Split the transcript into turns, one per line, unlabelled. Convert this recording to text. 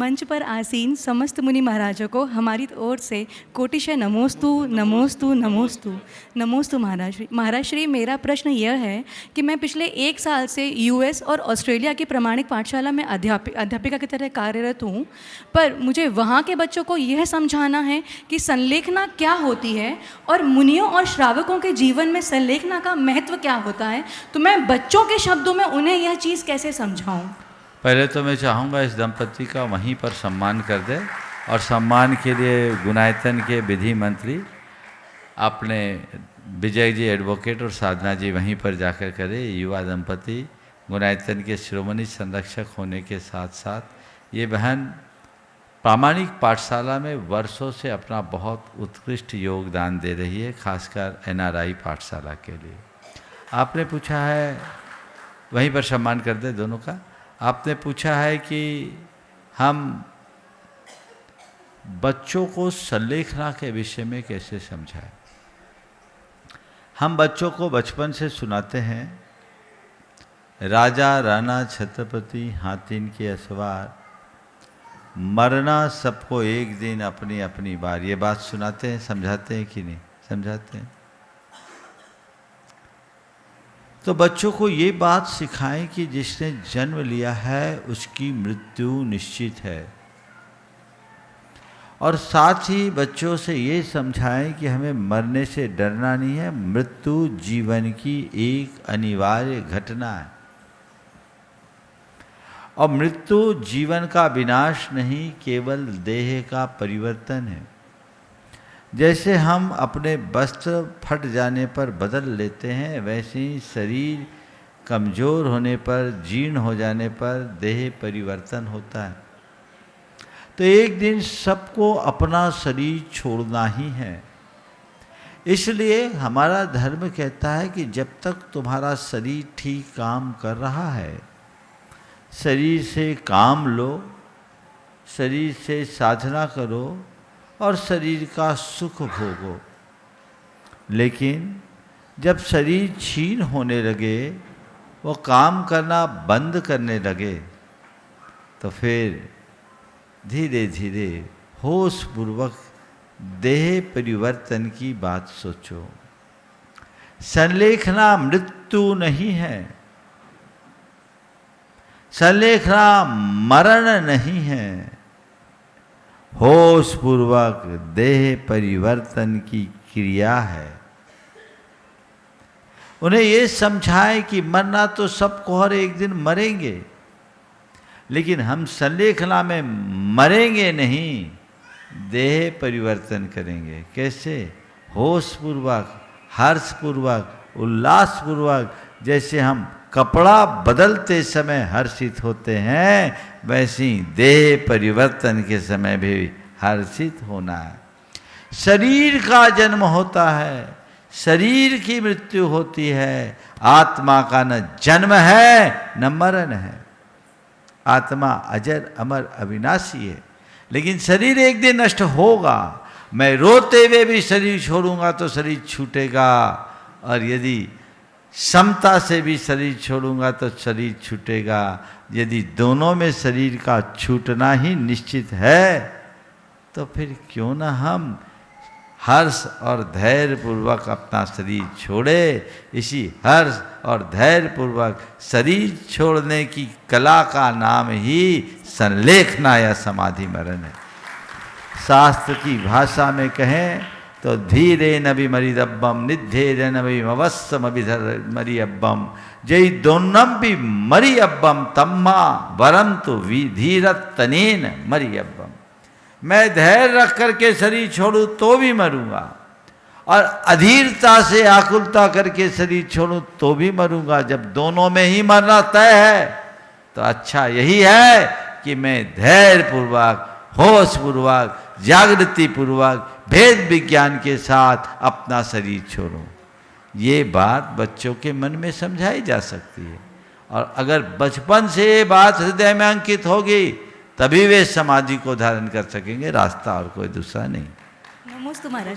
मंच पर आसीन समस्त मुनि महाराजों को हमारी ओर से कोटिशय नमोस्तु नमोस्तु नमोस्तु नमोस्तु महाराज श्री। महाराज श्री, मेरा प्रश्न यह है कि मैं पिछले 1 साल से यूएस और ऑस्ट्रेलिया की प्रमाणिक पाठशाला में अध्यापिका की तरह कार्यरत हूँ, पर मुझे वहाँ के बच्चों को यह समझाना है कि संलेखना क्या होती है और मुनियों और श्रावकों के जीवन में संलेखना का महत्व क्या होता है, तो मैं बच्चों के शब्दों में उन्हें यह चीज़ कैसे समझाऊँ?
पहले तो मैं चाहूँगा इस दंपति का वहीं पर सम्मान कर दे, और सम्मान के लिए गुणायतन के विधि मंत्री अपने विजय जी एडवोकेट और साधना जी वहीं पर जाकर करे। युवा दंपति गुणायतन के शिरोमणि संरक्षक होने के साथ साथ ये बहन प्रामाणिक पाठशाला में वर्षों से अपना बहुत उत्कृष्ट योगदान दे रही है, खासकर एनआरआई पाठशाला के लिए। आपने पूछा है, वहीं पर सम्मान कर दे दोनों का। आपने पूछा है कि हम बच्चों को संलेखना के विषय में कैसे समझाएं। हम बच्चों को बचपन से सुनाते हैं, राजा राणा छत्रपति हाथिन के असवार, मरना सबको एक दिन अपनी अपनी बार। ये बात सुनाते हैं, समझाते हैं कि नहीं समझाते हैं? तो बच्चों को ये बात सिखाएं कि जिसने जन्म लिया है उसकी मृत्यु निश्चित है, और साथ ही बच्चों से ये समझाएं कि हमें मरने से डरना नहीं है, मृत्यु जीवन की एक अनिवार्य घटना है, और मृत्यु जीवन का विनाश नहीं, केवल देह का परिवर्तन है। जैसे हम अपने वस्त्र फट जाने पर बदल लेते हैं, वैसे ही शरीर कमज़ोर होने पर, जीर्ण हो जाने पर देह परिवर्तन होता है। तो एक दिन सबको अपना शरीर छोड़ना ही है। इसलिए हमारा धर्म कहता है कि जब तक तुम्हारा शरीर ठीक काम कर रहा है, शरीर से काम लो, शरीर से साधना करो और शरीर का सुख भोगो। लेकिन जब शरीर क्षीण होने लगे, वो काम करना बंद करने लगे, तो फिर धीरे धीरे होशपूर्वक देह परिवर्तन की बात सोचो। संलेखना मृत्यु नहीं है, संलेखना मरण नहीं है, होश पूर्वक देह परिवर्तन की क्रिया है। उन्हें ये समझाएं कि मरना तो सबको हर एक दिन मरेंगे, लेकिन हम संलेखना में मरेंगे नहीं, देह परिवर्तन करेंगे। कैसे? होश पूर्वक, हर्ष पूर्वक, उल्लास पूर्वक। जैसे हम कपड़ा बदलते समय हर्षित होते हैं, वैसे ही देह परिवर्तन के समय भी हर्षित होना है। शरीर का जन्म होता है, शरीर की मृत्यु होती है, आत्मा का न जन्म है न मरण है। आत्मा अजर अमर अविनाशी है, लेकिन शरीर एक दिन नष्ट होगा। मैं रोते हुए भी शरीर छोड़ूंगा तो शरीर छूटेगा, और यदि समता से भी शरीर छोड़ूंगा तो शरीर छूटेगा। यदि दोनों में शरीर का छूटना ही निश्चित है, तो फिर क्यों ना हम हर्ष और धैर्य पूर्वक अपना शरीर छोड़े। इसी हर्ष और धैर्य पूर्वक शरीर छोड़ने की कला का नाम ही संलेखना या समाधि मरण है। शास्त्र की भाषा में कहें तो धीरे नबी मरिदब्बम निधेर नबी अवश्यम अभिधर मरी अब्बम जय दोनम भी मरी अब्बम तम्मा वरम तो विधीरत तनेन मरी अब्बम। मैं धैर्य रख करके शरीर छोड़ूं तो भी मरूंगा, और अधीरता से आकुलता करके शरीर छोड़ूं तो भी मरूंगा। जब दोनों में ही मरना तय है, तो अच्छा यही है कि मैं धैर्य पूर्वक, होश पूर्वक, जागृति पूर्वक, भेद विज्ञान के साथ अपना शरीर छोड़ूं। ये बात बच्चों के मन में समझाई जा सकती है, और अगर बचपन से ये बात हृदय में अंकित होगी, तभी वे समाधि को धारण कर सकेंगे। रास्ता और कोई दूसरा नहीं।
नमोस्तु महाराज।